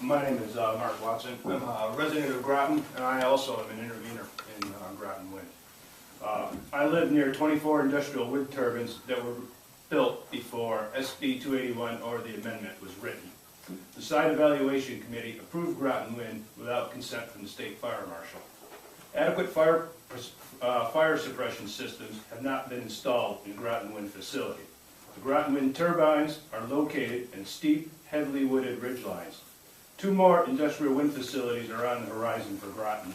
My name is Mark Watson. I'm a resident of Groton, and I also am an intervener in Groton Wind. I live near 24 industrial wind turbines that were built before SB 281 or the amendment was written. The Site Evaluation Committee approved Groton Wind without consent from the State Fire Marshal. Adequate fire suppression systems have not been installed in Groton Wind facility. The Groton Wind turbines are located in steep, heavily wooded ridgelines. 2 more industrial wind facilities are on the horizon for Groton.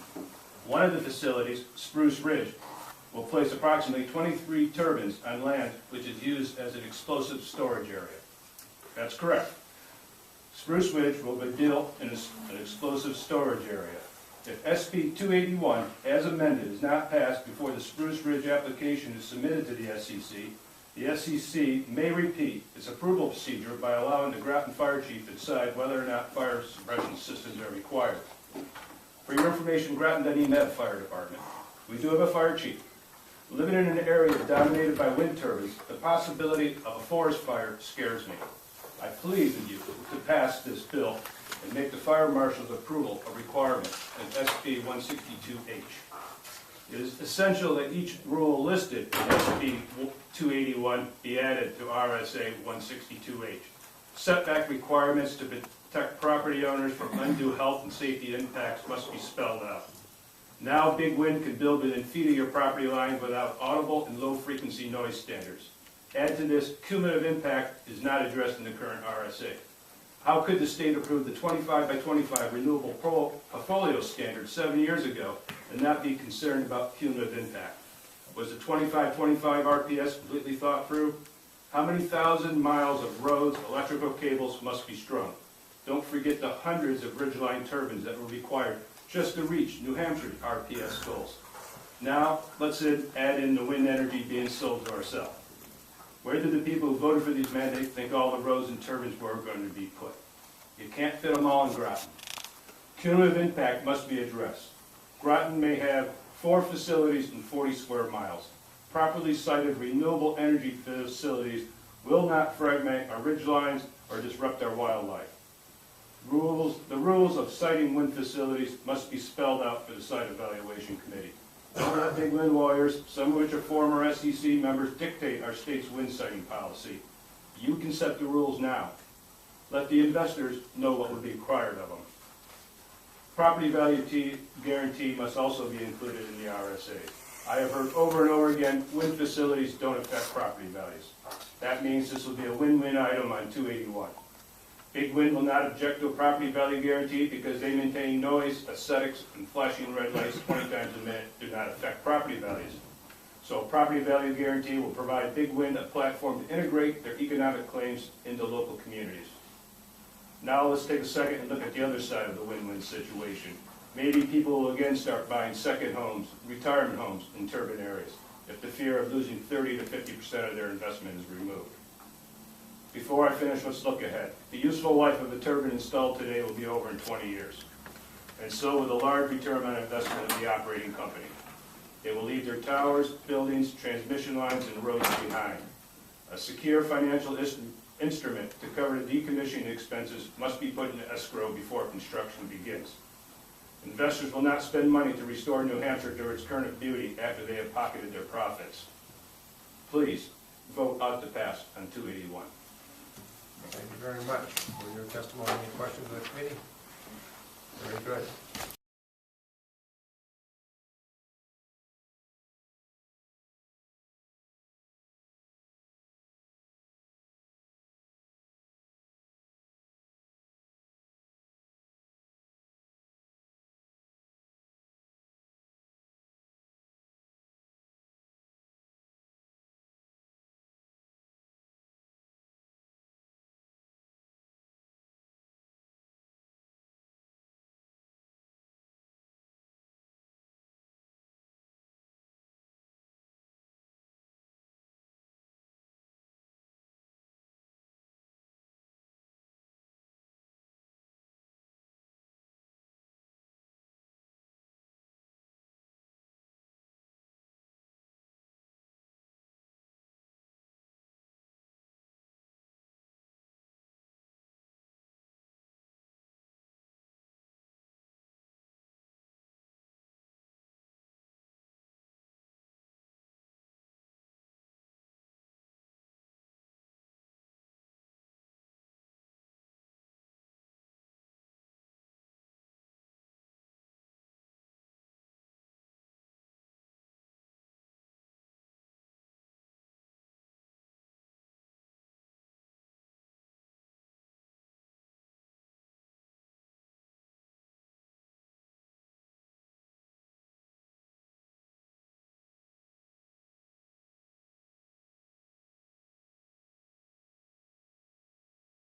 One of the facilities, Spruce Ridge, will place approximately 23 turbines on land which is used as an explosive storage area. That's correct. Spruce Ridge will be built in an explosive storage area. If SB 281, as amended, is not passed before the Spruce Ridge application is submitted to the SEC may repeat its approval procedure by allowing the Groton Fire Chief to decide whether or not fire suppression systems are required. For your information, Groton doesn't even have a fire department. We do have a fire chief. Living in an area dominated by wind turbines, the possibility of a forest fire scares me. I plead with you to pass this bill and make the fire marshal's approval a requirement in SB 162H. It is essential that each rule listed in SB 281 be added to RSA 162H. Setback requirements to protect property owners from undue health and safety impacts must be spelled out. Now big wind can build within feet of your property line without audible and low frequency noise standards. Add to this, cumulative impact is not addressed in the current RSA. How could the state approve the 25 by 25 renewable portfolio standard 7 years ago and not be concerned about cumulative impact? Was the 25-25 RPS completely thought through? How many thousand miles of roads, electrical cables must be strung? Don't forget the hundreds of ridgeline turbines that were required just to reach New Hampshire RPS goals. Now, let's add in the wind energy being sold to ourselves. Where did the people who voted for these mandates think all the roads and turbines were going to be put? You can't fit them all in Groton. Cumulative impact must be addressed. Groton may have 4 facilities and 40 square miles. Properly sited renewable energy facilities will not fragment our ridgelines or disrupt our wildlife. The rules of siting wind facilities must be spelled out for the Site Evaluation Committee. We're not big wind lawyers, some of which are former SEC members, dictate our state's wind siting policy. You can set the rules now. Let the investors know what would be required of them. Property value guarantee must also be included in the RSA. I have heard over and over again, wind facilities don't affect property values. That means this will be a win-win item on 281. Big Wind will not object to a property value guarantee because they maintain noise, aesthetics, and flashing red lights 20 times a minute do not affect property values. So a property value guarantee will provide Big Wind a platform to integrate their economic claims into local communities. Now let's take a second and look at the other side of the win-win situation. Maybe people will again start buying second homes, retirement homes in turbine areas if the fear of losing 30 to 50% of their investment is removed. Before I finish, let's look ahead. The useful life of a turbine installed today will be over in 20 years. And so will the large return on investment of the operating company. They will leave their towers, buildings, transmission lines, and roads behind. A secure financial instrument to cover the decommissioning expenses must be put into escrow before construction begins. Investors will not spend money to restore New Hampshire to its current beauty after they have pocketed their profits. Please vote out to pass on 281. Thank you very much for your testimony and questions of the committee. Very good.